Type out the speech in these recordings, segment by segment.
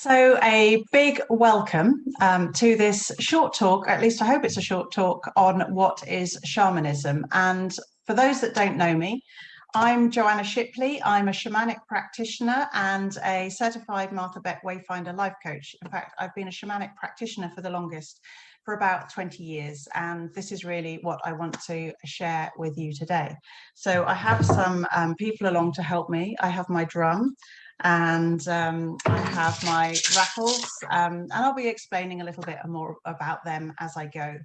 So a big welcome to this short talk, at least I hope it's a short talk, on what is shamanism. And for those that don't know me, I'm Joanna Shipley. I'm a shamanic practitioner and a certified Martha Beck Wayfinder life coach. In fact, I've been a shamanic practitioner for the longest, for about 20 years. And this is really what I want to share with you today. So I have some people along to help me. I have my drum and I have my rattles, and I'll be explaining a little bit more about them as I go.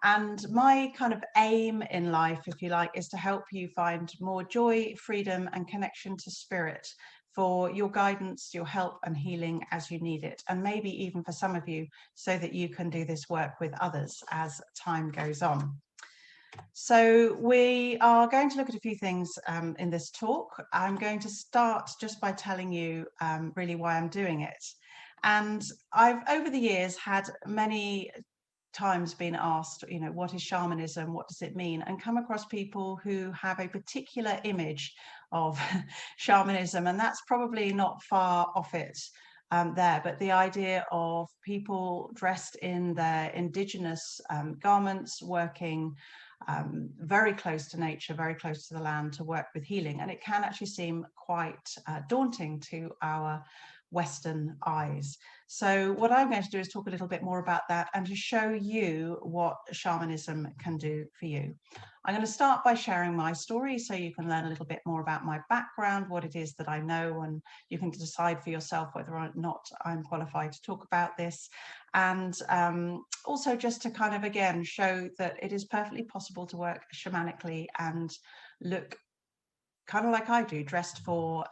And my kind of aim in life, if you like, is to help you find more joy, freedom, and connection to spirit for your guidance, your help and healing as you need it. And maybe even for some of you, so that you can do this work with others as time goes on. So we are going to look at a few things in this talk. I'm going to start just by telling you really why I'm doing it. And I've over the years had many times been asked, you know, what is shamanism? What does it mean? And come across people who have a particular image of shamanism, and that's probably not far off it there. But the idea of people dressed in their indigenous garments, working very close to nature, very close to the land to work with healing. And it can actually seem quite daunting to our Western eyes. So what I'm going to do is talk a little bit more about that and to show you what shamanism can do for you. I'm going to start by sharing my story so you can learn a little bit more about my background, what it is that I know, and you can decide for yourself whether or not I'm qualified to talk about this. And also just to kind of, again, show that it is perfectly possible to work shamanically and look kind of like I do, dressed for,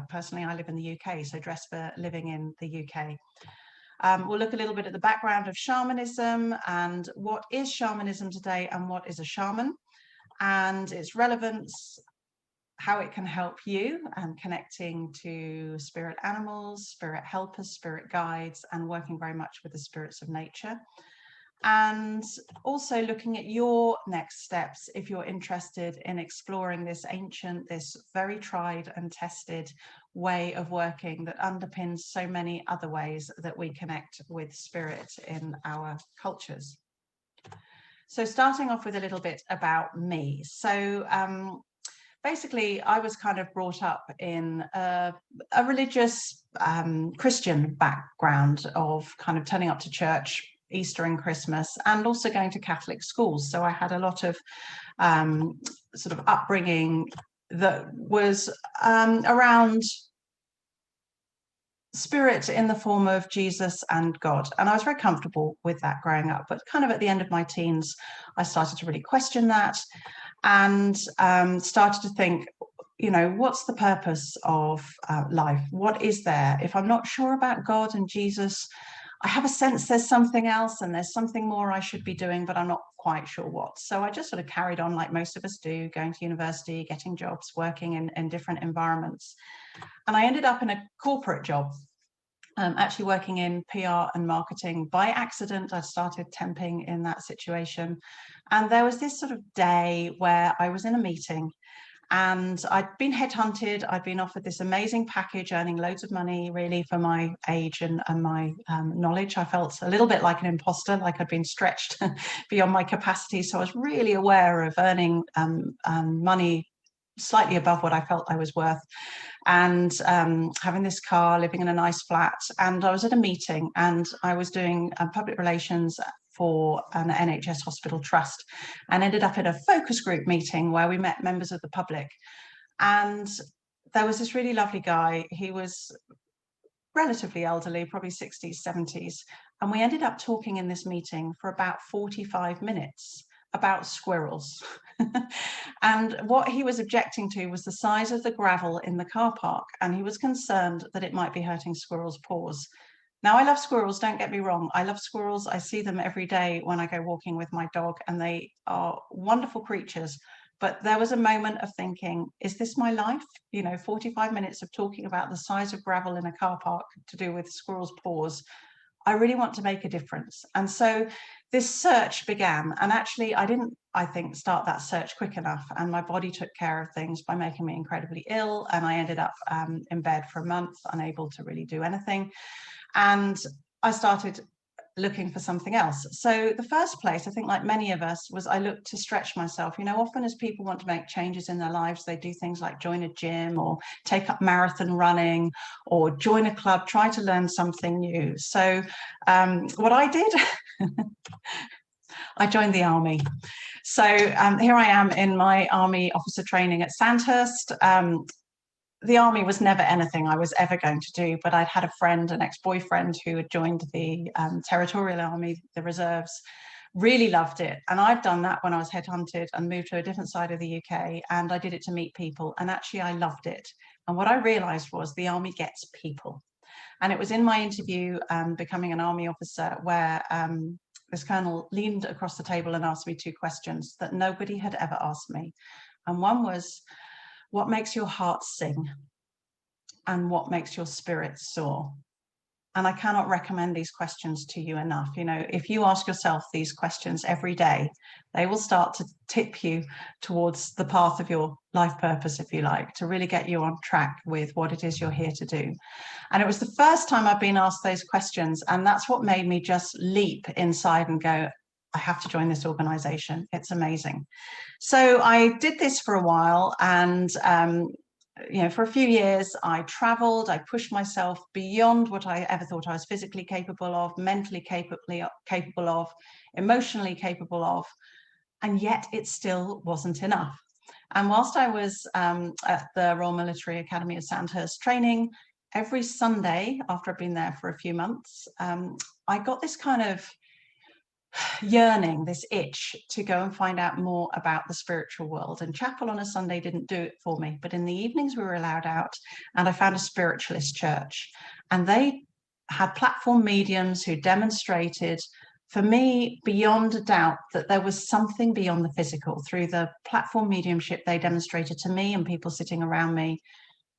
personally, I live in the UK, so dressed for living in the UK. We'll look a little bit at the background of shamanism and what is shamanism today and what is a shaman and its relevance, how it can help you and connecting to spirit animals, spirit helpers, spirit guides, and working very much with the spirits of nature. And also looking at your next steps if you're interested in exploring this ancient, this very tried and tested way of working that underpins so many other ways that we connect with spirit in our cultures. So starting off with a little bit about me. So basically, I was kind of brought up in a religious Christian background of kind of turning up to church Easter and Christmas, and also going to Catholic schools. So I had a lot of sort of upbringing that was around spirit in the form of Jesus and God. And I was very comfortable with that growing up. But kind of at the end of my teens, I started to really question that and started to think, you know, what's the purpose of life? What is there? If I'm not sure about God and Jesus, I have a sense there's something else and there's something more I should be doing, but I'm not quite sure what. So I just sort of carried on like most of us do, going to university, getting jobs, working in different environments. And I ended up in a corporate job, actually working in PR and marketing by accident. I started temping in that situation. And there was this sort of day where I was in a meeting and I'd been headhunted. I'd been offered this amazing package, earning loads of money, really, for my age and my knowledge. I felt a little bit like an imposter, like I'd been stretched beyond my capacity. So I was really aware of earning money slightly above what I felt I was worth, and having this car, living in a nice flat. And I was at a meeting and I was doing public relations for an NHS hospital trust, and ended up in a focus group meeting where we met members of the public. And there was this really lovely guy. He was relatively elderly, probably 60s, 70s. And we ended up talking in this meeting for about 45 minutes about squirrels. And what he was objecting to was the size of the gravel in the car park. And he was concerned that it might be hurting squirrels' paws. Now, I love squirrels, don't get me wrong. I love squirrels. I see them every day when I go walking with my dog, and they are wonderful creatures. But there was a moment of thinking, is this my life? You know, 45 minutes of talking about the size of gravel in a car park to do with squirrels' paws. I really want to make a difference. And so this search began. And actually, I didn't, I think, start that search quick enough. And my body took care of things by making me incredibly ill. And I ended up in bed for a month, unable to really do anything. And I started looking for something else. So the first place, I think, like many of us, was I looked to stretch myself. You know, often as people want to make changes in their lives, they do things like join a gym or take up marathon running or join a club, try to learn something new. So what I did, I joined the army. So here I am in my army officer training at Sandhurst. The army was never anything I was ever going to do, but I'd had a friend, an ex-boyfriend, who had joined the territorial army, the reserves, really loved it. And I'd done that when I was headhunted and moved to a different side of the UK, and I did it to meet people, and actually I loved it. And what I realized was the army gets people. And it was in my interview becoming an army officer where this colonel leaned across the table and asked me two questions that nobody had ever asked me. And one was, what makes your heart sing? And what makes your spirit soar? And I cannot recommend these questions to you enough. You know, if you ask yourself these questions every day, they will start to tip you towards the path of your life purpose, if you like, to really get you on track with what it is you're here to do. And it was the first time I've been asked those questions. And that's what made me just leap inside and go, I have to join this organization. It's amazing. So I did this for a while, and you know, for a few years I traveled, I pushed myself beyond what I ever thought I was physically capable of, mentally capable of, emotionally capable of, and yet it still wasn't enough. And whilst I was at the Royal Military Academy of Sandhurst training, every Sunday after I'd been there for a few months, I got this kind of yearning, this itch to go and find out more about the spiritual world. And chapel on a Sunday didn't do it for me, but in the evenings we were allowed out, and I found a spiritualist church, and they had platform mediums who demonstrated for me beyond a doubt that there was something beyond the physical. Through the platform mediumship they demonstrated to me and people sitting around me,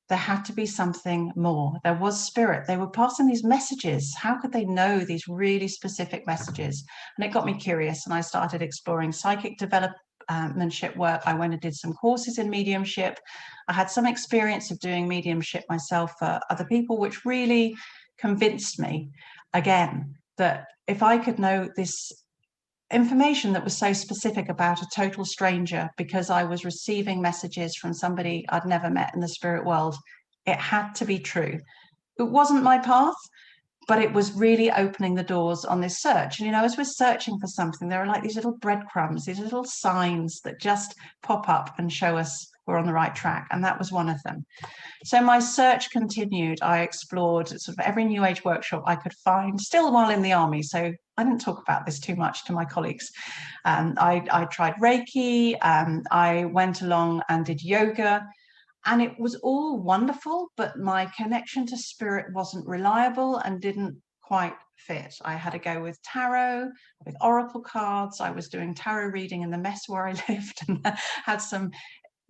there had to be something more. There was spirit. They were passing these messages. How could they know these really specific messages? And it got me curious, and I started exploring psychic development work. I went and did some courses in mediumship. I had some experience of doing mediumship myself for other people, which really convinced me again that if I could know this information that was so specific about a total stranger because I was receiving messages from somebody I'd never met in the spirit world, it had to be true. It wasn't my path, but it was really opening the doors on this search. And, you know, as we're searching for something, there are like these little breadcrumbs, these little signs that just pop up and show us we're on the right track. And that was one of them. So my search continued. I explored sort of every New Age workshop I could find, still while in the army. So I didn't talk about this too much to my colleagues. I tried Reiki. I went along and did yoga. And it was all wonderful, but my connection to spirit wasn't reliable and didn't quite fit. I had to go with tarot, with oracle cards. I was doing tarot reading in the mess where I lived, and had some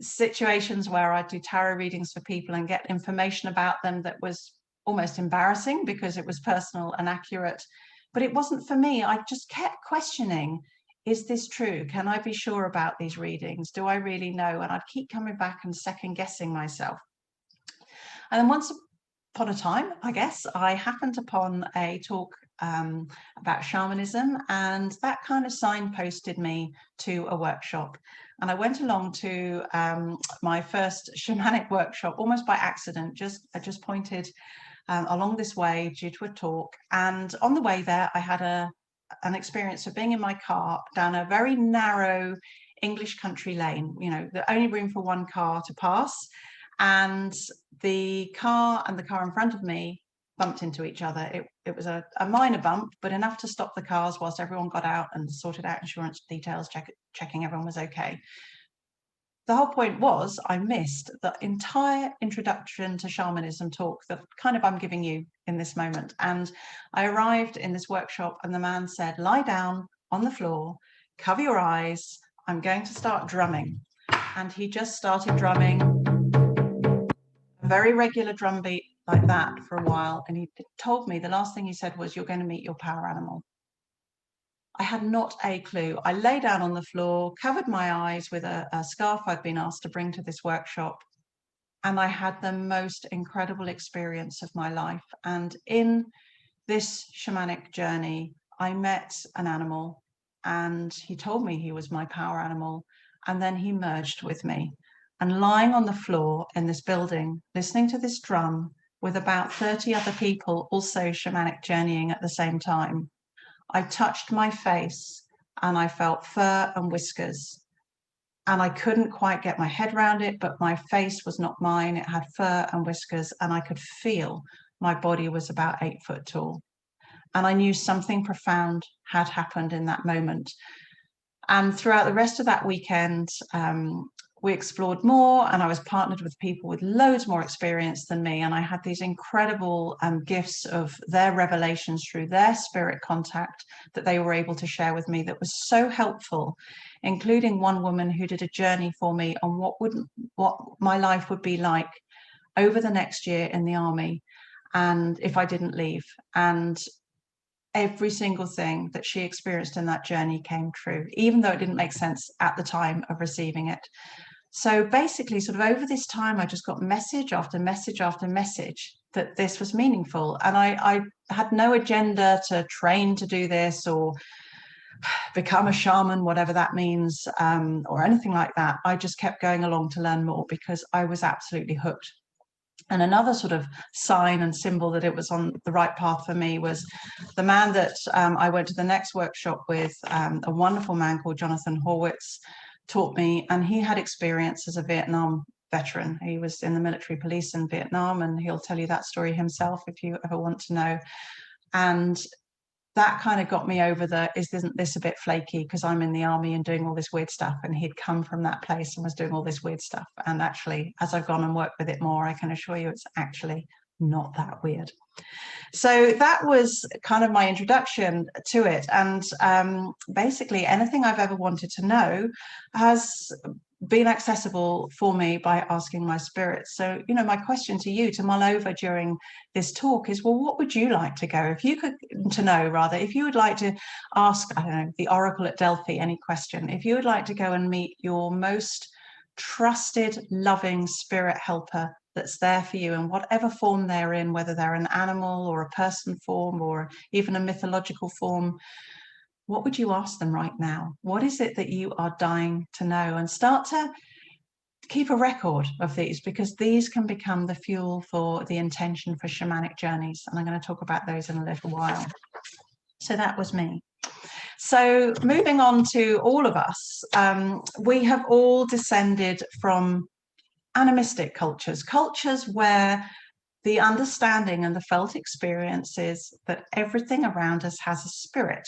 situations where I'd do tarot readings for people and get information about them that was almost embarrassing because it was personal and accurate, but it wasn't for me. I just kept questioning, is this true? Can I be sure about these readings? Do I really know? And I'd keep coming back and second guessing myself. And then once upon a time, I guess, I happened upon a talk about shamanism, and that kind of signposted me to a workshop. And I went along to my first shamanic workshop almost by accident. I just pointed along this way due to a talk, and on the way there I had an experience of being in my car down a very narrow English country lane, you know, the only room for one car to pass, and the car in front of me bumped into each other. It was a minor bump, but enough to stop the cars whilst everyone got out and sorted out insurance details, checking everyone was okay. The whole point was I missed the entire introduction to shamanism talk that kind of I'm giving you in this moment. And I arrived in this workshop and the man said, lie down on the floor, cover your eyes, I'm going to start drumming. And he just started drumming a very regular drum beat like that for a while. And he told me the last thing he said was, you're going to meet your power animal. I had not a clue. I lay down on the floor, covered my eyes with a scarf I'd been asked to bring to this workshop, and I had the most incredible experience of my life. And in this shamanic journey, I met an animal, and he told me he was my power animal, and then he merged with me. And lying on the floor in this building, listening to this drum with about 30 other people also shamanic journeying at the same time, I touched my face and I felt fur and whiskers. And I couldn't quite get my head around it, but my face was not mine. It had fur and whiskers, and I could feel my body was about 8 foot tall. And I knew something profound had happened in that moment. And throughout the rest of that weekend, we explored more, and I was partnered with people with loads more experience than me. And I had these incredible gifts of their revelations through their spirit contact that they were able to share with me that was so helpful, including one woman who did a journey for me on what my life would be like over the next year in the army, and if I didn't leave. And every single thing that she experienced in that journey came true, even though it didn't make sense at the time of receiving it. So basically, sort of over this time, I just got message after message after message that this was meaningful. And I had no agenda to train to do this or become a shaman, whatever that means, or anything like that. I just kept going along to learn more because I was absolutely hooked. And another sort of sign and symbol that it was on the right path for me was the man that I went to the next workshop with, a wonderful man called Jonathan Horwitz, taught me, and he had experience as a Vietnam veteran. He was in the military police in Vietnam, and he'll tell you that story himself if you ever want to know. And that kind of got me over isn't this a bit flaky because I'm in the army and doing all this weird stuff? And he'd come from that place and was doing all this weird stuff. And actually, as I've gone and worked with it more, I can assure you it's actually not that weird. So that was kind of my introduction to it. And basically anything I've ever wanted to know has been accessible for me by asking my spirits. So, you know, my question to you to mull over during this talk is, well, what would you like to go? If you could to know, rather, if you would like to ask, I don't know, the Oracle at Delphi, any question, if you would like to go and meet your most trusted, loving spirit helper that's there for you in whatever form they're in, whether they're an animal or a person form or even a mythological form, what would you ask them right now? What is it that you are dying to know? And start to keep a record of these, because these can become the fuel for the intention for shamanic journeys. And I'm going to talk about those in a little while. So that was me. So moving on to all of us, we have all descended from animistic cultures, cultures where the understanding and the felt experience is that everything around us has a spirit,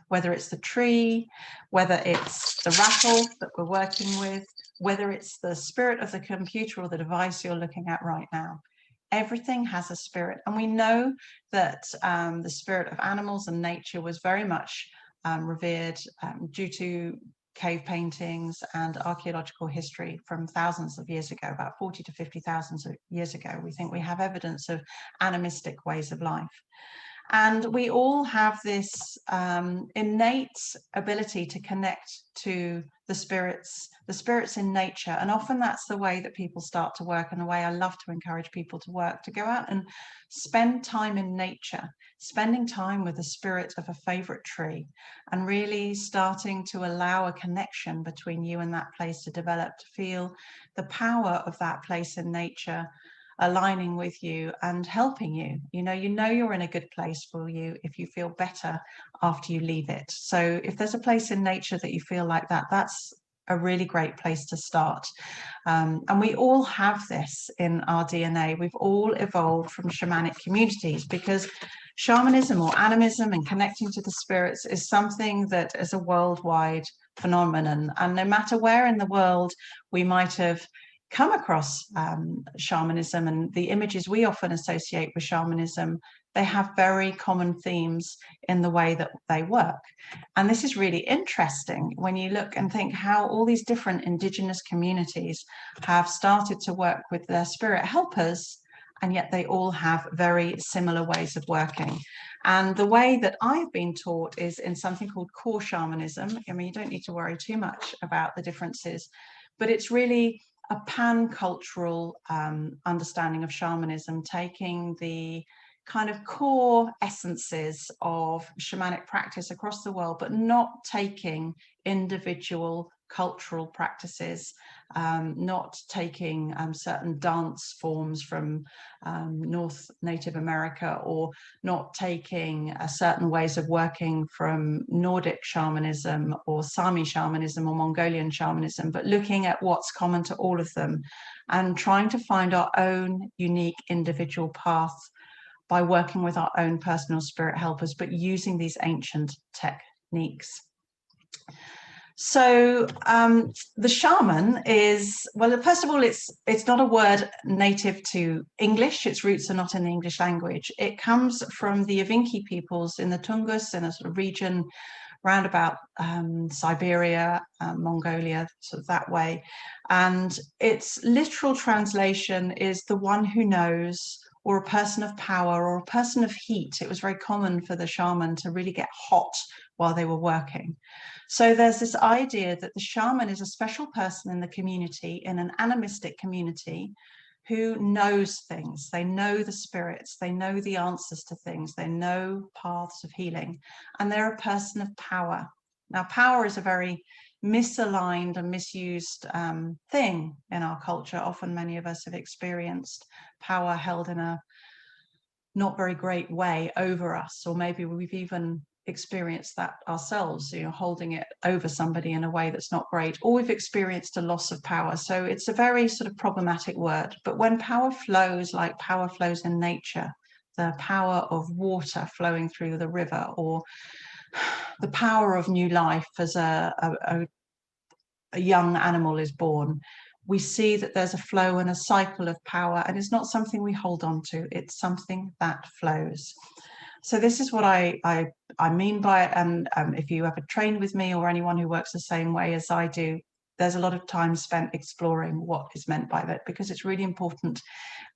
whether it's the tree, whether it's the rattle that we're working with, whether it's the spirit of the computer or the device you're looking at right now. Everything has a spirit. And we know that the spirit of animals and nature was very much revered due to cave paintings and archaeological history from thousands of years ago, about 40 to 50,000 years ago. We think we have evidence of animistic ways of life. And we all have this innate ability to connect to the spirits in nature. And often that's the way that people start to work, and the way I love to encourage people to work, to go out and spend time in nature, spending time with the spirit of a favorite tree, and really starting to allow a connection between you and that place to develop, to feel the power of that place in nature aligning with you and helping you. You know you're in a good place for you if you feel better after you leave it. So if there's a place in nature that you feel like that, that's a really great place to start. And we all have this in our DNA. We've all evolved from shamanic communities, because shamanism or animism and connecting to the spirits is something that is a worldwide phenomenon. And no matter where in the world we might have come across shamanism and the images we often associate with shamanism, they have very common themes in the way that they work. And this is really interesting when you look and think how all these different indigenous communities have started to work with their spirit helpers and yet they all have very similar ways of working. And the way that I've been taught is in something called core shamanism. I mean, you don't need to worry too much about the differences, but it's really a pan-cultural understanding of shamanism, taking the kind of core essences of shamanic practice across the world, but not taking individual cultural practices, not taking certain dance forms from North Native America, or not taking certain ways of working from Nordic shamanism or Sami shamanism or Mongolian shamanism, but looking at what's common to all of them and trying to find our own unique individual path by working with our own personal spirit helpers, but using these ancient techniques. So the shaman is, well, first of all, it's not a word native to English. Its roots are not in the English language. It comes from the Evenki peoples in the Tungus, in a sort of region round about Siberia, Mongolia, sort of that way. And its literal translation is the one who knows, or a person of power, or a person of heat. It was very common for the shaman to really get hot while they were working. So there's this idea that the shaman is a special person in the community, in an animistic community, who knows things. They know the spirits, they know the answers to things, they know paths of healing, and they're a person of power. Now, power is a very misaligned and misused thing in our culture. Often many of us have experienced power held in a not very great way over us, or maybe we've even experienced that ourselves, you know, holding it over somebody in a way that's not great, or we've experienced a loss of power. So it's a very sort of problematic word. But when power flows like power flows in nature, the power of water flowing through the river, or the power of new life as a young animal is born, we see that there's a flow and a cycle of power, and it's not something we hold on to, it's something that flows. So this is what I mean by it. And if you ever train with me, or anyone who works the same way as I do, there's a lot of time spent exploring what is meant by that, because it's really important.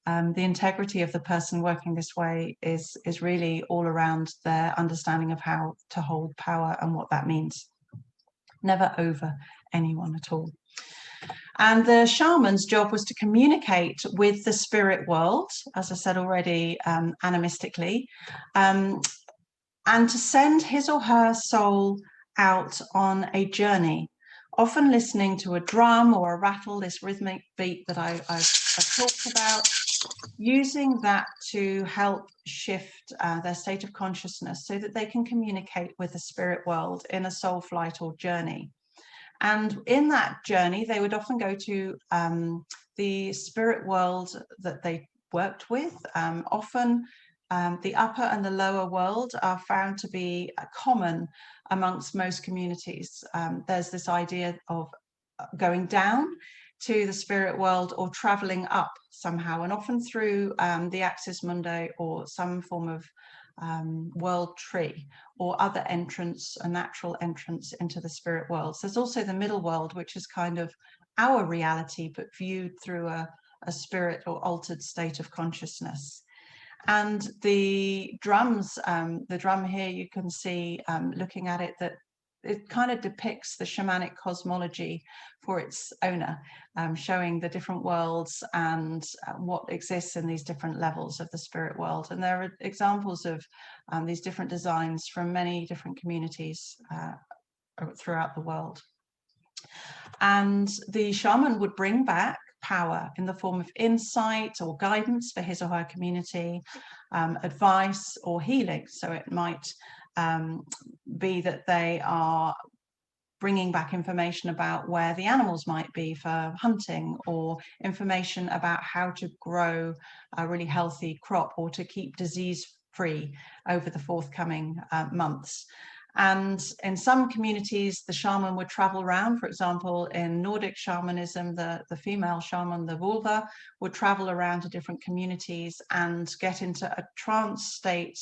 The integrity of the person working this way is really all around their understanding of how to hold power and what that means. Never over anyone at all. And the shaman's job was to communicate with the spirit world, as I said already, animistically, and to send his or her soul out on a journey, often listening to a drum or a rattle, this rhythmic beat that I've talked about, using that to help shift their state of consciousness so that they can communicate with the spirit world in a soul flight or journey. And in that journey, they would often go to the spirit world that they worked with. Often the upper and the lower world are found to be common amongst most communities. There's this idea of going down to the spirit world or traveling up somehow, and often through the Axis Mundi or some form of world tree, or other entrance, a natural entrance into the spirit world. So there's also the middle world, which is kind of our reality, but viewed through a spirit or altered state of consciousness. And the drums, the drum here, you can see, looking at it, that it kind of depicts the shamanic cosmology for its owner, showing the different worlds and what exists in these different levels of the spirit world. And there are examples of these different designs from many different communities throughout the world. And the shaman would bring back power in the form of insight or guidance for his or her community, advice or healing. So it might be that they are bringing back information about where the animals might be for hunting, or information about how to grow a really healthy crop, or to keep disease free over the forthcoming months. And in some communities, the shaman would travel around. For example, in Nordic shamanism, the female shaman, the vulva, would travel around to different communities and get into a trance state,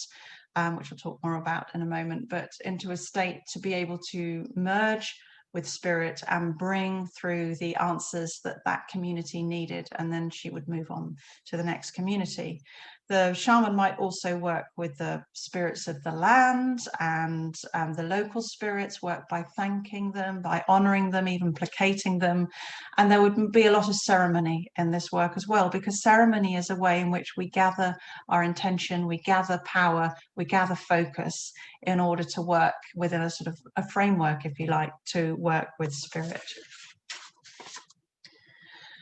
which we'll talk more about in a moment, but into a state to be able to merge with spirit and bring through the answers that that community needed, and then she would move on to the next community. The shaman might also work with the spirits of the land, and the local spirits work by thanking them, by honoring them, even placating them. And there would be a lot of ceremony in this work as well, because ceremony is a way in which we gather our intention, we gather power, we gather focus in order to work within a sort of a framework, if you like, to work with spirit.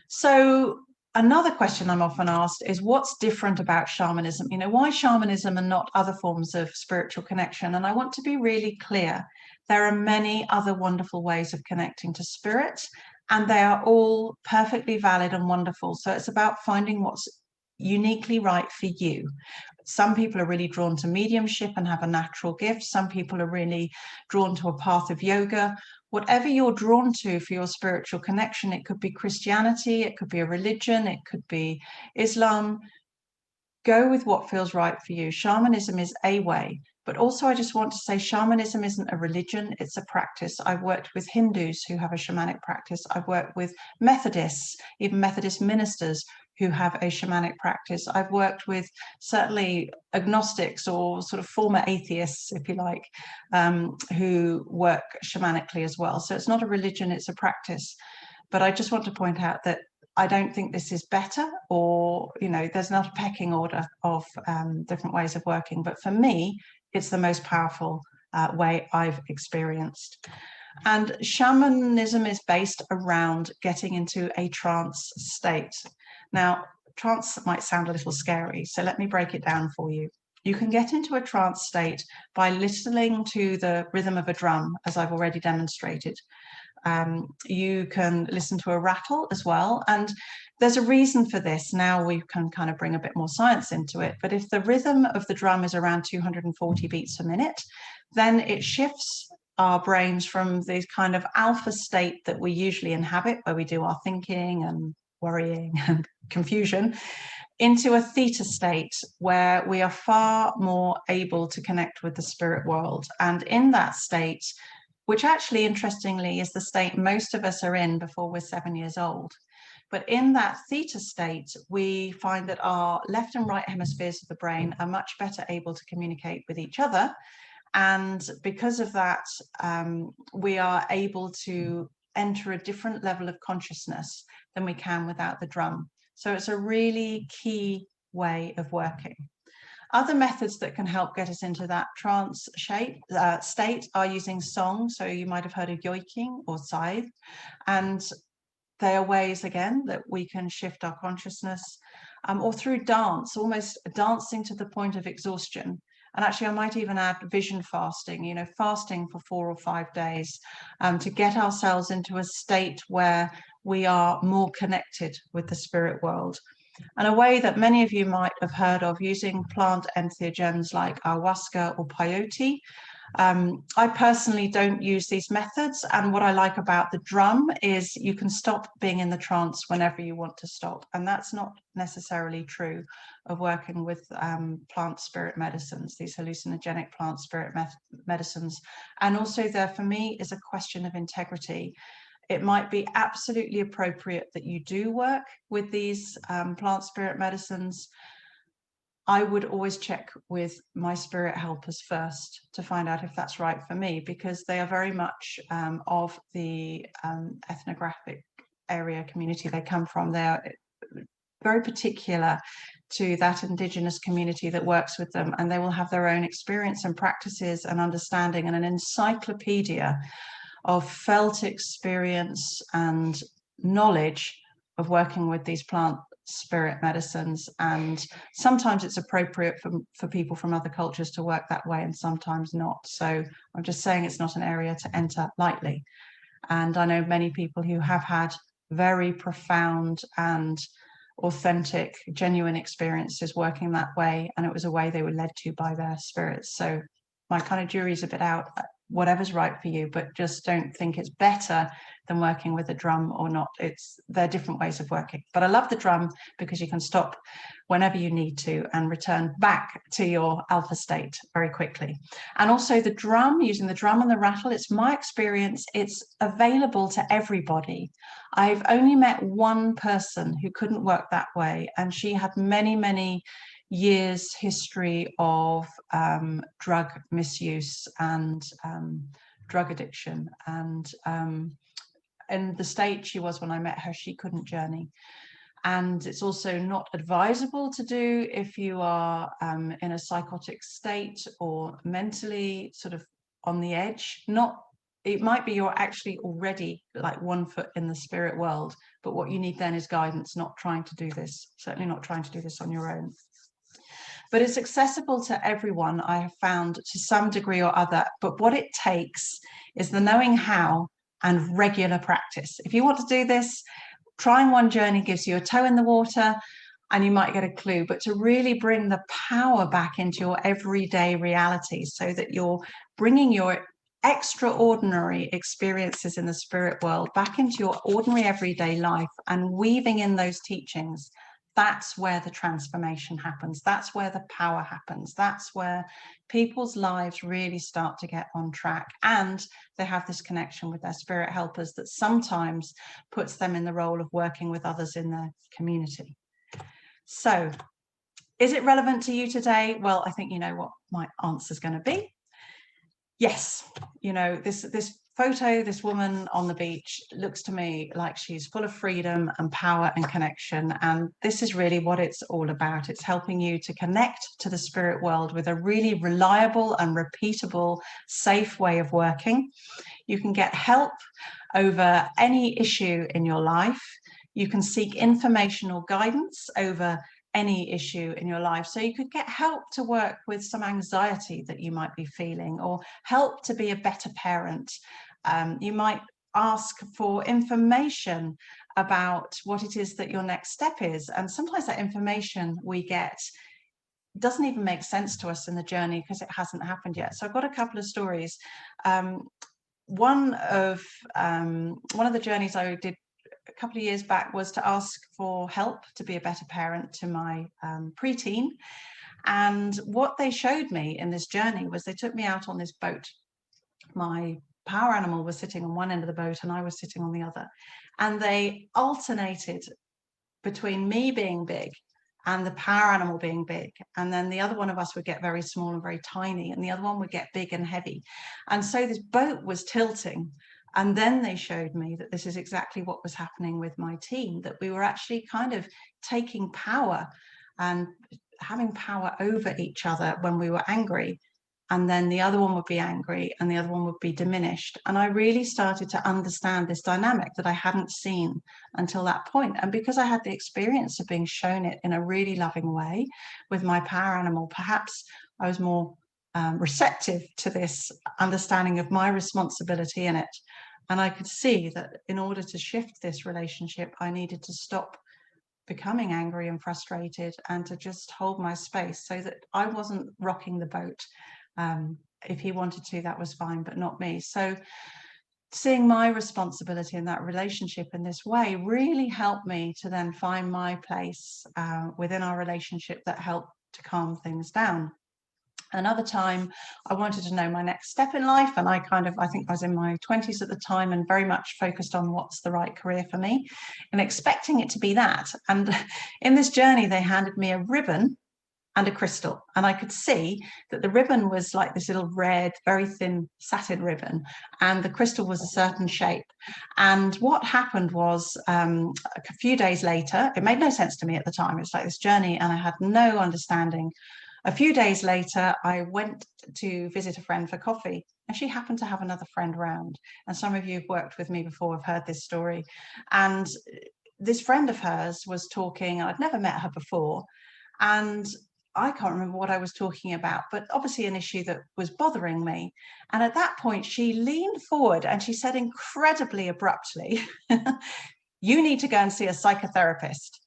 So another question I'm often asked is, what's different about shamanism? You know, why shamanism and not other forms of spiritual connection? And I want to be really clear. There are many other wonderful ways of connecting to spirit, and they are all perfectly valid and wonderful. So it's about finding what's uniquely right for you. Some people are really drawn to mediumship and have a natural gift. Some people are really drawn to a path of yoga. Whatever you're drawn to for your spiritual connection, it could be Christianity, it could be a religion, it could be Islam. Go with what feels right for you. Shamanism is a way, but also I just want to say shamanism isn't a religion, it's a practice. I've worked with Hindus who have a shamanic practice. I've worked with Methodists, even Methodist ministers who have a shamanic practice. I've worked with certainly agnostics or sort of former atheists, if you like, who work shamanically as well. So it's not a religion, it's a practice. But I just want to point out that I don't think this is better, or, you know, there's not a pecking order of different ways of working. But for me, it's the most powerful way I've experienced. And shamanism is based around getting into a trance state. Now, trance might sound a little scary, so let me break it down for you. You can get into a trance state by listening to the rhythm of a drum, as I've already demonstrated. You can listen to a rattle as well. And there's a reason for this. Now we can kind of bring a bit more science into it. But if the rhythm of the drum is around 240 beats a minute, then it shifts our brains from the kind of alpha state that we usually inhabit, where we do our thinking and worrying and confusion, into a theta state where we are far more able to connect with the spirit world. And in that state, which actually, interestingly, is the state most of us are in before we're 7 years old. But in that theta state, we find that our left and right hemispheres of the brain are much better able to communicate with each other. And because of that, we are able to enter a different level of consciousness than we can without the drum. So it's a really key way of working. Other methods that can help get us into that trance state are using song. So you might have heard of yoiking or scythe. And they are ways, again, that we can shift our consciousness, or through dance, almost dancing to the point of exhaustion. And actually, I might even add vision fasting, you know, fasting for 4 or 5 days, to get ourselves into a state where we are more connected with the spirit world. And a way that many of you might have heard of, using plant entheogens like ayahuasca or peyote. I personally don't use these methods, and what I like about the drum is you can stop being in the trance whenever you want to stop, and that's not necessarily true of working with plant spirit medicines, these hallucinogenic plant spirit medicines. And also there, for me, is a question of integrity. It might be absolutely appropriate that you do work with these plant spirit medicines. I would always check with my spirit helpers first to find out if that's right for me, because they are very much of the ethnographic area community they come from. They're very particular to that indigenous community that works with them, and they will have their own experience and practices and understanding and an encyclopedia of felt experience and knowledge of working with these plant spirit medicines. And sometimes it's appropriate for people from other cultures to work that way, and sometimes not. So I'm just saying it's not an area to enter lightly. And I know many people who have had very profound and authentic, genuine experiences working that way, and it was a way they were led to by their spirits. So my kind of jury's a bit out. whatever's right for you, but just don't think it's better than working with a drum or not. They're different ways of working. But I love the drum because you can stop whenever you need to and return back to your alpha state very quickly. And also the drum, using the drum and the rattle, it's my experience, it's available to everybody. I've only met one person who couldn't work that way, and she had many, many years history of drug misuse and drug addiction, and in the state she was when I met her, she couldn't journey. And it's also not advisable to do if you are in a psychotic state or mentally sort of on the edge. It might be you're actually already like 1 foot in the spirit world, but what you need then is guidance, not trying to do this, certainly not trying to do this on your own. But it's accessible to everyone, I have found, to some degree or other. But what it takes is the knowing how and regular practice. If you want to do this, trying one journey gives you a toe in the water and you might get a clue, but to really bring the power back into your everyday reality so that you're bringing your extraordinary experiences in the spirit world back into your ordinary everyday life and weaving in those teachings, that's where the transformation happens. That's where the power happens. That's where people's lives really start to get on track, and they have this connection with their spirit helpers that sometimes puts them in the role of working with others in their community. So is it relevant to you today? Well, I think you know what my answer is going to be. Yes, you know, this photo, this woman on the beach looks to me like she's full of freedom and power and connection. And this is really what it's all about. It's helping you to connect to the spirit world with a really reliable and repeatable, safe way of working. You can get help over any issue in your life. You can seek informational guidance over any issue in your life. So you could get help to work with some anxiety that you might be feeling, or help to be a better parent. You might ask for information about what it is that your next step is. And sometimes that information we get doesn't even make sense to us in the journey because it hasn't happened yet. So I've got a couple of stories. One of the journeys I did a couple of years back was to ask for help to be a better parent to my preteen. And what they showed me in this journey was they took me out on this boat. My power animal was sitting on one end of the boat and I was sitting on the other. And they alternated between me being big and the power animal being big. And then the other one of us would get very small and very tiny, and the other one would get big and heavy. And so this boat was tilting. And then they showed me that this is exactly what was happening with my team, that we were actually kind of taking power and having power over each other when we were angry. And then the other one would be angry and the other one would be diminished. And I really started to understand this dynamic that I hadn't seen until that point. And because I had the experience of being shown it in a really loving way with my power animal, perhaps I was more receptive to this understanding of my responsibility in it. And I could see that in order to shift this relationship, I needed to stop becoming angry and frustrated and to just hold my space so that I wasn't rocking the boat. If he wanted to, that was fine, but not me. So seeing my responsibility in that relationship in this way really helped me to then find my place within our relationship that helped to calm things down. Another time I wanted to know my next step in life, and I think I was in my 20s at the time and very much focused on what's the right career for me and expecting it to be that. And in this journey they handed me a ribbon and a crystal, and I could see that the ribbon was like this little red, very thin satin ribbon, and the crystal was a certain shape. And what happened was a few days later, it made no sense to me at the time, it's like this journey and I had no understanding. A few days later, I went to visit a friend for coffee, and she happened to have another friend around. And some of you who've worked with me before have heard this story. And this friend of hers was talking, I'd never met her before, and I can't remember what I was talking about, but obviously an issue that was bothering me. And at that point, she leaned forward and she said incredibly abruptly, "You need to go and see a psychotherapist."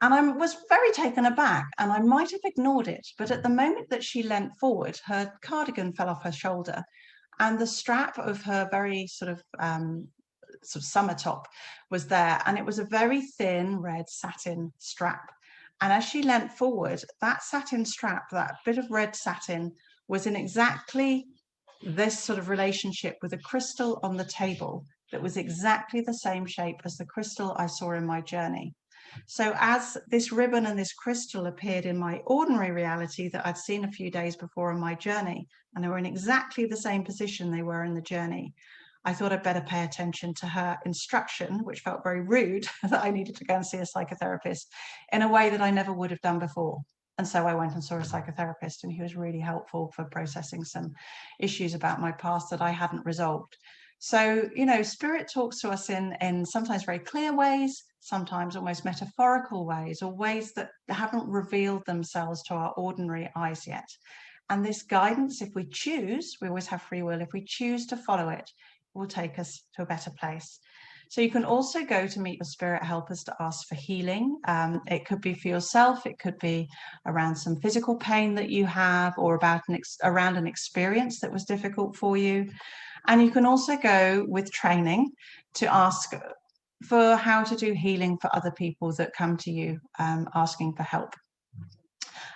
And I was very taken aback, and I might have ignored it, but at the moment that she leant forward, her cardigan fell off her shoulder, and the strap of her very sort of summer top was there, and it was a very thin red satin strap. And as she leant forward, that satin strap, that bit of red satin, was in exactly this sort of relationship with a crystal on the table that was exactly the same shape as the crystal I saw in my journey. So as this ribbon and this crystal appeared in my ordinary reality that I'd seen a few days before on my journey, and they were in exactly the same position they were in the journey, I thought I'd better pay attention to her instruction, which felt very rude, that I needed to go and see a psychotherapist in a way that I never would have done before. And so I went and saw a psychotherapist, and he was really helpful for processing some issues about my past that I hadn't resolved. So, you know, spirit talks to us in sometimes very clear ways, sometimes almost metaphorical ways, or ways that haven't revealed themselves to our ordinary eyes yet. And this guidance, if we choose, we always have free will, if we choose to follow it, will take us to a better place. So you can also go to meet your spirit helpers to ask for healing. It could be for yourself, it could be around some physical pain that you have, or about around an experience that was difficult for you. And you can also go with training to ask for how to do healing for other people that come to you asking for help.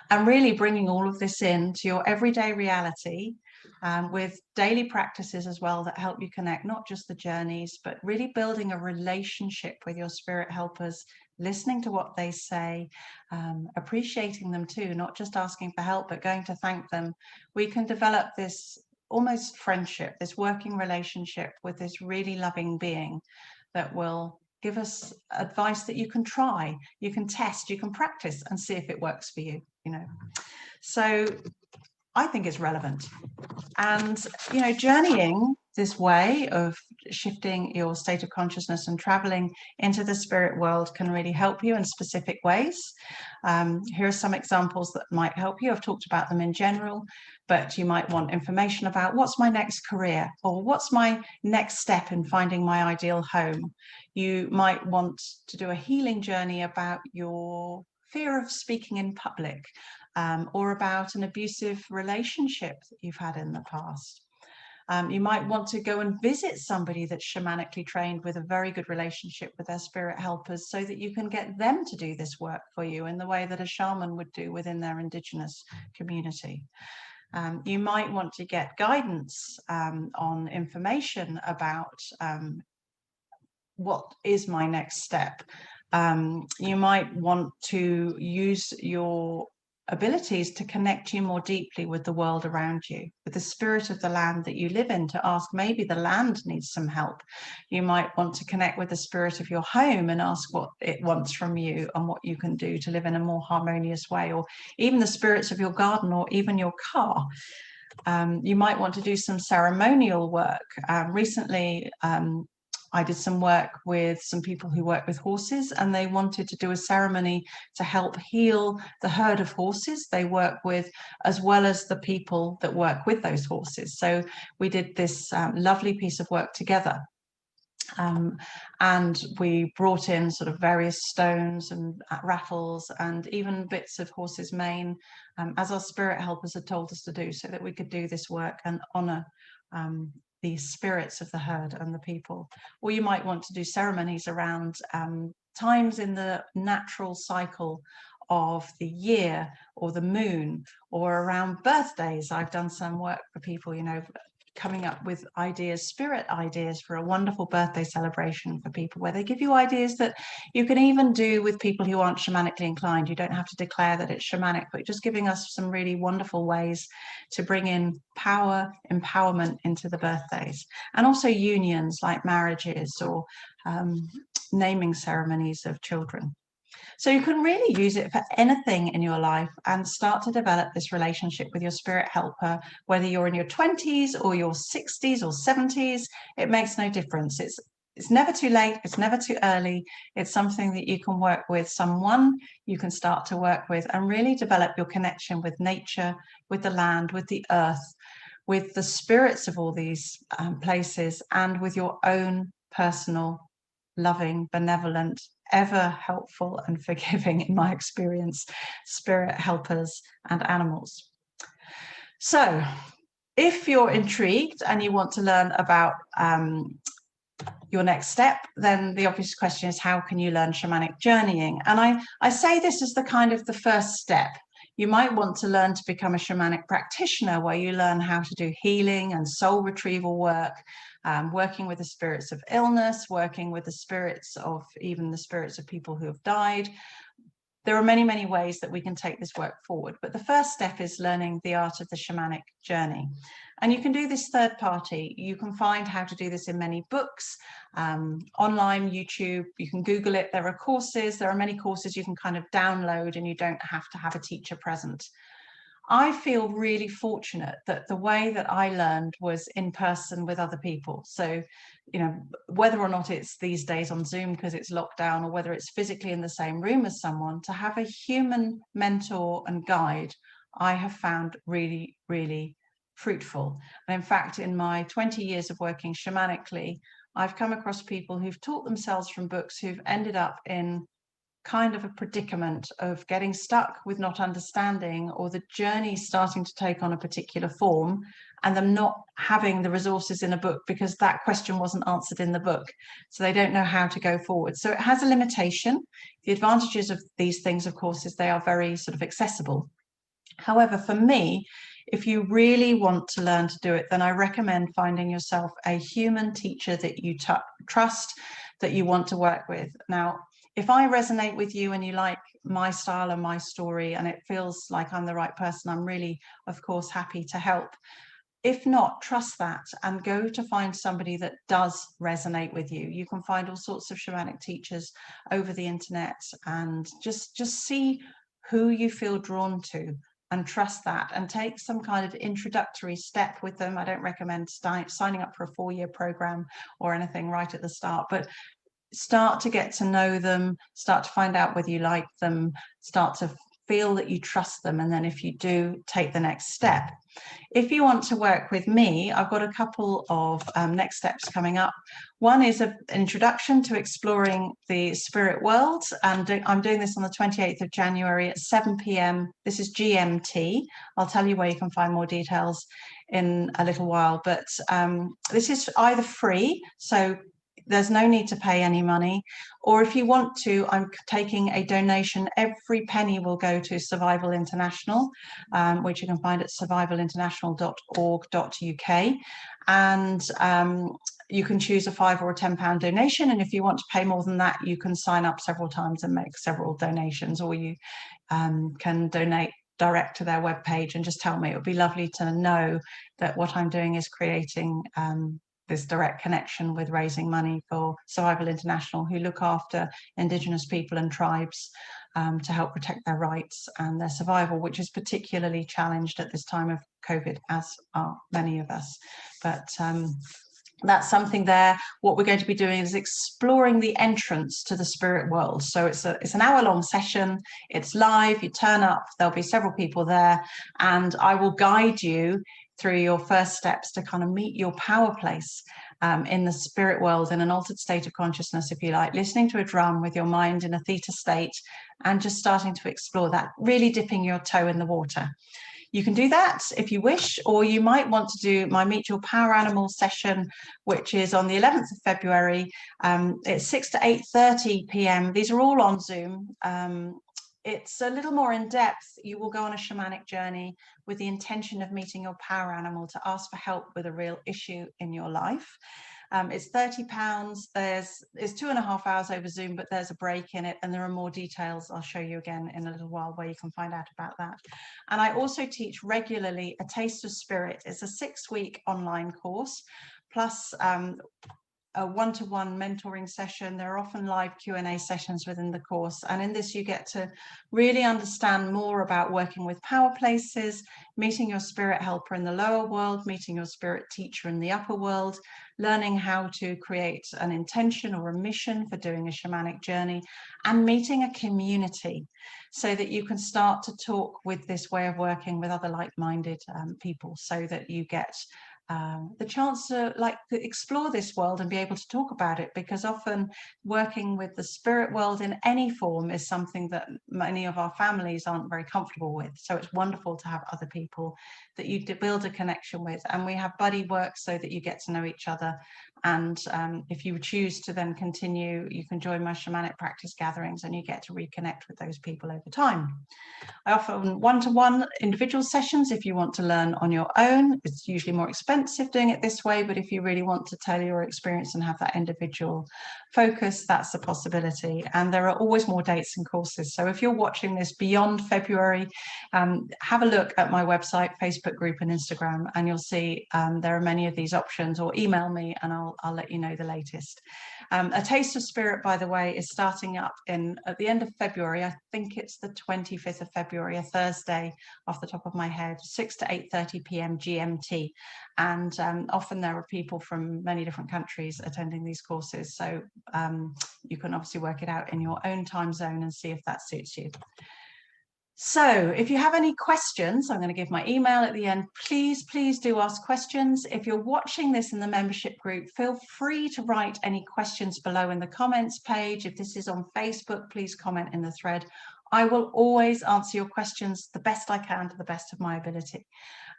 And really bringing all of this into your everyday reality with daily practices as well that help you connect not just the journeys, but really building a relationship with your spirit helpers, listening to what they say, appreciating them too, not just asking for help, but going to thank them. We can develop this almost friendship, this working relationship with this really loving being that will give us advice that you can try, you can test, you can practice and see if it works for you, you know. So I think it's relevant. And, you know, journeying this way of shifting your state of consciousness and traveling into the spirit world can really help you in specific ways. Here are some examples that might help you. I've talked about them in general, but you might want information about what's my next career, or what's my next step in finding my ideal home. You might want to do a healing journey about your fear of speaking in public, or about an abusive relationship that you've had in the past. You might want to go and visit somebody that's shamanically trained with a very good relationship with their spirit helpers, so that you can get them to do this work for you in the way that a shaman would do within their indigenous community. You might want to get guidance on information about what is my next step. You might want to use your abilities to connect you more deeply with the world around you, with the spirit of the land that you live in, to ask maybe the land needs some help. You might want to connect with the spirit of your home and ask what it wants from you and what you can do to live in a more harmonious way, or even the spirits of your garden, or even your car. You might want to do some ceremonial work. Recently, I did some work with some people who work with horses, and they wanted to do a ceremony to help heal the herd of horses they work with, as well as the people that work with those horses. So we did this lovely piece of work together. And we brought in sort of various stones and rattles and even bits of horse's mane, as our spirit helpers had told us to do, so that we could do this work and honour the spirits of the herd and the people. Or you might want to do ceremonies around times in the natural cycle of the year, or the moon, or around birthdays. I've done some work for people, you know, coming up with ideas, spirit ideas for a wonderful birthday celebration for people, where they give you ideas that you can even do with people who aren't shamanically inclined. You don't have to declare that it's shamanic, but just giving us some really wonderful ways to bring in power, empowerment into the birthdays. And also unions like marriages, or naming ceremonies of children. So you can really use it for anything in your life, and start to develop this relationship with your spirit helper, whether you're in your 20s or your 60s or 70s. It makes no difference. It's never too late. It's never too early. It's something that you can work with, someone you can start to work with, and really develop your connection with nature, with the land, with the earth, with the spirits of all these places, and with your own personal, loving, benevolent, ever helpful and forgiving, in my experience, spirit helpers and animals. So If you're intrigued and you want to learn about your next step, then the obvious question is, how can you learn shamanic journeying? And I say this as the kind of the first step. You might want to learn to become a shamanic practitioner, where you learn how to do healing and soul retrieval work, working with the spirits of illness, working with the spirits of even the spirits of people who have died. There are many, many ways that we can take this work forward, but the first step is learning the art of the shamanic journey. And you can do this third party. You can find how to do this in many books, online, YouTube, you can Google it. There are courses, there are many courses you can kind of download, and you don't have to have a teacher present. I feel really fortunate that the way that I learned was in person with other people. So, you know, whether or not it's these days on Zoom because it's lockdown, or whether it's physically in the same room as someone, to have a human mentor and guide, I have found really, really fruitful. And in fact, in my 20 years of working shamanically, I've come across people who've taught themselves from books, who've ended up in kind of a predicament of getting stuck with not understanding, or the journey starting to take on a particular form, and them not having the resources in a book because that question wasn't answered in the book. So they don't know how to go forward. So it has a limitation. The advantages of these things, of course, is they are very sort of accessible. However, for me, if you really want to learn to do it, then I recommend finding yourself a human teacher that you trust, that you want to work with. Now, if I resonate with you and you like my style and my story, and it feels like I'm the right person, I'm really, of course, happy to help. If not, trust that and go to find somebody that does resonate with you. You can find all sorts of shamanic teachers over the internet, and just see who you feel drawn to, and trust that, and take some kind of introductory step with them. I don't recommend signing up for a 4-year program or anything right at the start, but start to get to know them, start to find out whether you like them, start to feel that you trust them, and then if you do, take the next step. If you want to work with me, I've got a couple of next steps coming up. One is an introduction to exploring the spirit world, and I'm doing this on the 28th of January at 7 p.m. This is GMT. I'll tell you where you can find more details in a little while, but this is either free, so there's no need to pay any money, or if you want to, I'm taking a donation. Every penny will go to Survival International, which you can find at survivalinternational.org.uk, and you can choose a £5 or a £10 donation, and if you want to pay more than that, you can sign up several times and make several donations, or you can donate direct to their webpage and just tell me. It would be lovely to know that what I'm doing is creating this direct connection with raising money for Survival International, who look after Indigenous people and tribes to help protect their rights and their survival, which is particularly challenged at this time of COVID, as are many of us. But that's something there. What we're going to be doing is exploring the entrance to the spirit world. So it's an hour-long session. It's live. You turn up. There'll be several people there, and I will guide you through your first steps to kind of meet your power place in the spirit world, in an altered state of consciousness, if you like, listening to a drum with your mind in a theta state, and just starting to explore that, really dipping your toe in the water. You can do that if you wish, or you might want to do my Meet Your Power Animal session, which is on the 11th of February. It's 6 to 8:30 p.m. These are all on Zoom. It's a little more in depth. You will go on a shamanic journey with the intention of meeting your power animal to ask for help with a real issue in your life. It's £30. It's 2.5 hours over Zoom, but there's a break in it, and there are more details I'll show you again in a little while where you can find out about that. And I also teach regularly A Taste of Spirit. It's a 6-week online course, plus a one-to-one mentoring session. There are often live Q&A sessions within the course, and in this you get to really understand more about working with power places, meeting your spirit helper in the lower world, meeting your spirit teacher in the upper world, learning how to create an intention or a mission for doing a shamanic journey, and meeting a community so that you can start to talk with this way of working with other like-minded people, so that you get the chance to explore this world and be able to talk about it, because often working with the spirit world in any form is something that many of our families aren't very comfortable with. So it's wonderful to have other people that you build a connection with, and we have buddy work so that you get to know each other. And if you choose to then continue, you can join my shamanic practice gatherings and you get to reconnect with those people over time. I offer one-to-one individual sessions if you want to learn on your own. It's usually more expensive doing it this way, but if you really want to tell your experience and have that individual focus, that's a possibility. And there are always more dates and courses. So if you're watching this beyond February, have a look at my website, Facebook group and Instagram, and you'll see there are many of these options, or email me and I'll let you know the latest. A Taste of Spirit, by the way, is starting up at the end of February. I think it's the 25th of February, a Thursday, off the top of my head, 6 to 8:30 p.m. GMT. And often there are people from many different countries attending these courses. So you can obviously work it out in your own time zone and see if that suits you. So if you have any questions, I'm going to give my email at the end. Please do ask questions. If you're watching this in the membership group, feel free to write any questions below in the comments page. If this is on Facebook, please comment in the thread. I will always answer your questions the best I can, to the best of my ability.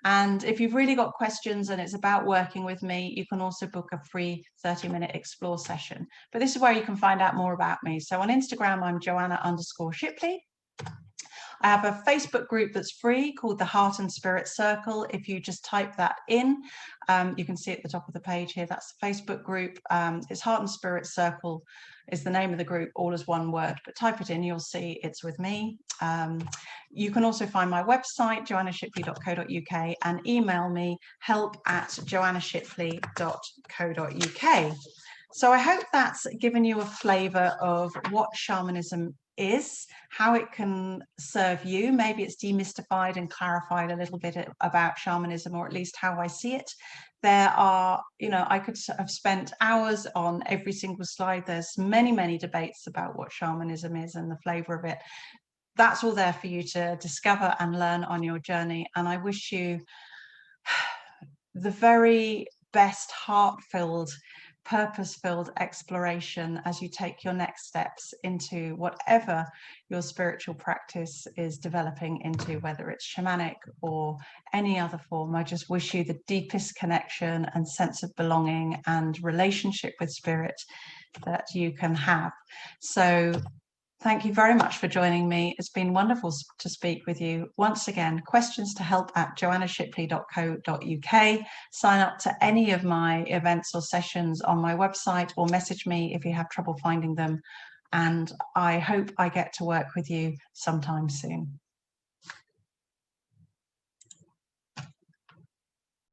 And if you've really got questions and it's about working with me, you can also book a free 30-minute explore session. But this is where you can find out more about me. So on Instagram, I'm Joanna_Shipley. I have a Facebook group that's free called the Heart and Spirit Circle. If you just type that in, you can see at the top of the page here, that's the Facebook group. It's Heart and Spirit Circle is the name of the group, all as one word, but type it in, you'll see it's with me. You can also find my website, joannashipley.co.uk, and email me help@joannashipley.co.uk. So I hope that's given you a flavour of what shamanism is, how it can serve you. Maybe it's demystified and clarified a little bit about shamanism, or at least how I see it. There are, I could have spent hours on every single slide. There's many debates about what shamanism is and the flavour of it. That's all there for you to discover and learn on your journey. And I wish you the very best heart-filled, purpose-filled exploration as you take your next steps into whatever your spiritual practice is developing into, whether it's shamanic or any other form. I just wish you the deepest connection and sense of belonging and relationship with spirit that you can have. So thank you very much for joining me. It's been wonderful to speak with you. Once again, questions to help@joannashipley.co.uk. Sign up to any of my events or sessions on my website, or message me if you have trouble finding them. And I hope I get to work with you sometime soon.